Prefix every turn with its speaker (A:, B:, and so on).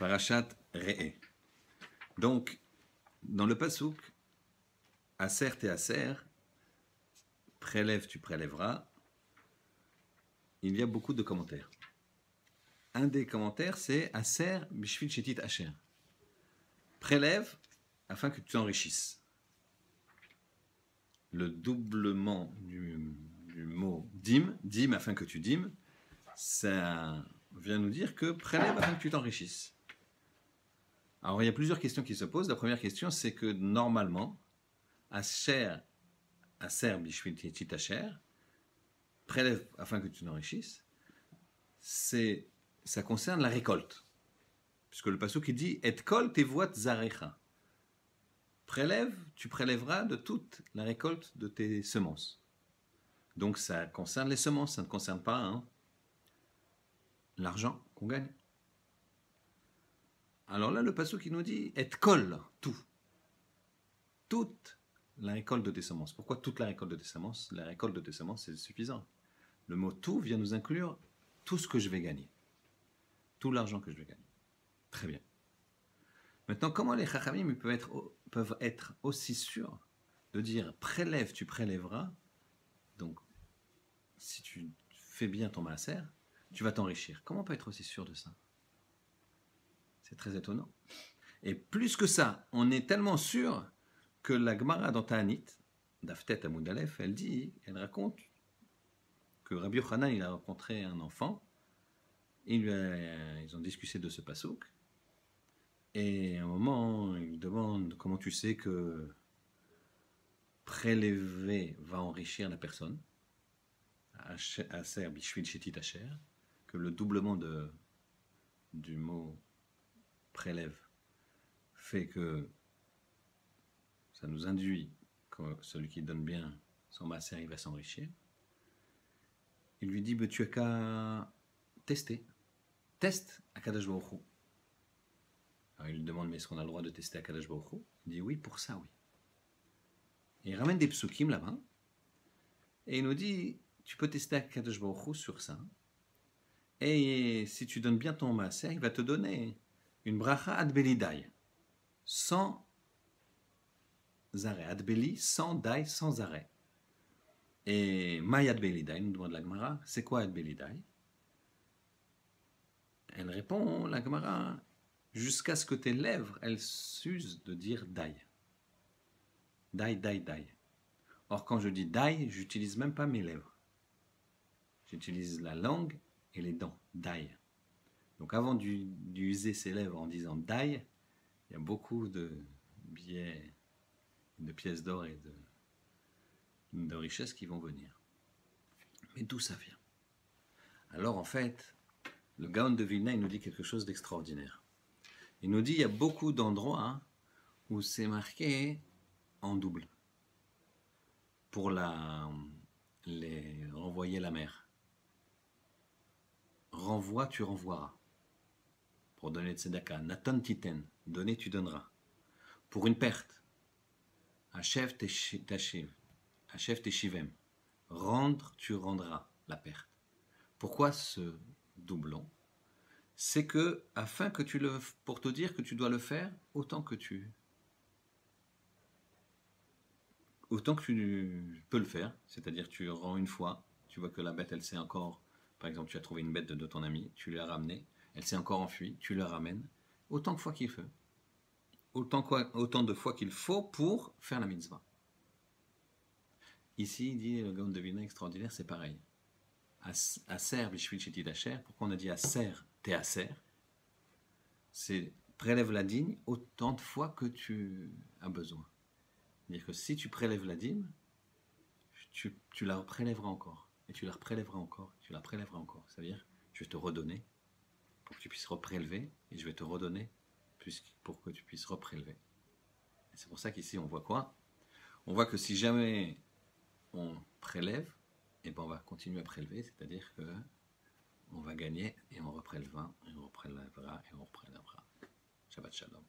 A: Parashat Re'eh. Donc, dans le pasouk, Aser te Aser, prélève, tu prélèveras, il y a beaucoup de commentaires. Un des commentaires, c'est Aser bishvil shetit asher. Prélève afin que tu t'enrichisses. Le doublement du mot dim afin que tu dîmes, ça vient nous dire que prélève afin que tu t'enrichisses. Alors il y a plusieurs questions qui se posent. La première question, c'est que normalement, Aser bishvil shetit asher, prélève afin que tu t'enrichisses, ça concerne la récolte. Puisque le passouk il dit et kol tevuat zarecha. Prélève, tu prélèveras de toute la récolte de tes semences. Donc ça concerne les semences, ça ne concerne pas l'argent qu'on gagne. Alors là, le passouk qui nous dit et kol, tout. Toute la récolte de tes semences. Pourquoi toute la récolte de tes semences? La récolte de tes semences, c'est suffisant. Le mot tout vient nous inclure tout ce que je vais gagner. Tout l'argent que je vais gagner. Très bien. Maintenant, comment les chachamim peuvent être aussi sûrs de dire prélève, tu prélèveras. Donc, si tu fais bien ton maaser, tu vas t'enrichir. Comment on peut être aussi sûr de ça? C'est très étonnant. Et plus que ça, on est tellement sûr que la Gemara dans Ta'anit, Daftet Amoud Aleph, elle raconte que Rabbi Yochanan, il a rencontré un enfant, ils ont discuté de ce passouk, et à un moment, il lui demande comment tu sais que prélever va enrichir la personne, Aser bishvil shetit asher, que le doublement du mot prélève fait que ça nous induit que celui qui donne bien son maaser, il va s'enrichir. Il lui dit, tu as qu'à tester. Teste Akadosh Baruch Hu. Alors il lui demande, mais est-ce qu'on a le droit de tester Akadosh Baruch Hu? Il dit, oui, pour ça, oui. Et il ramène des psukim là-bas, et il nous dit, tu peux tester Akadosh Baruch Hu sur ça, et si tu donnes bien ton maaser, il va te donner une bracha adbeli dai, sans arrêt. Adbeli, sans dai, sans arrêt. Et May adbeli dai, nous demande la Gemara, c'est quoi adbeli dai? Elle répond, la Gemara, jusqu'à ce que tes lèvres, elles s'usent de dire dai. Dai, dai, dai. Or, quand je dis dai, j'utilise même pas mes lèvres. J'utilise la langue et les dents. Dai. Donc, avant d'user ses lèvres en disant dai, il y a beaucoup de billets, de pièces d'or et de richesses qui vont venir. Mais d'où ça vient? Alors, en fait, le Gaon de Vilna, il nous dit quelque chose d'extraordinaire. Il nous dit il y a beaucoup d'endroits où c'est marqué en double pour les renvoyer la mer. Renvoie, tu renvoieras. Pour donner de tzedaka, Natan titen, donner, tu donneras. Pour une perte, Achev teshiv, Achev teshivem, rendre, tu rendras la perte. Pourquoi ce doublon? C'est que, afin que pour te dire que tu dois le faire autant que tu peux le faire, c'est-à-dire tu rends une fois, tu vois que la bête elle s'est encore, par exemple tu as trouvé une bête de ton ami, tu l'as ramenée, elle s'est encore enfuie, tu la ramènes, autant de fois qu'il faut, autant de fois qu'il faut pour faire la mitzvah. Ici il dit le Gaon de Vilna extraordinaire, c'est pareil. Aser bishvil shetit asher, pourquoi on a dit aser te aser? C'est prélève la dîme autant de fois que tu as besoin. C'est-à-dire que si tu prélèves la dîme, tu la prélèveras encore, et tu la prélèveras encore, tu la prélèveras encore. C'est-à-dire, je vais te redonner pour que tu puisses reprélever, et je vais te redonner pour que tu puisses reprélever. Et c'est pour ça qu'ici, on voit quoi? On voit que si jamais on prélève, et ben on va continuer à prélever, c'est-à-dire que on va gagner, et on reprélevera, et on reprélèvera, et on reprélèvera. Shabbat Shalom.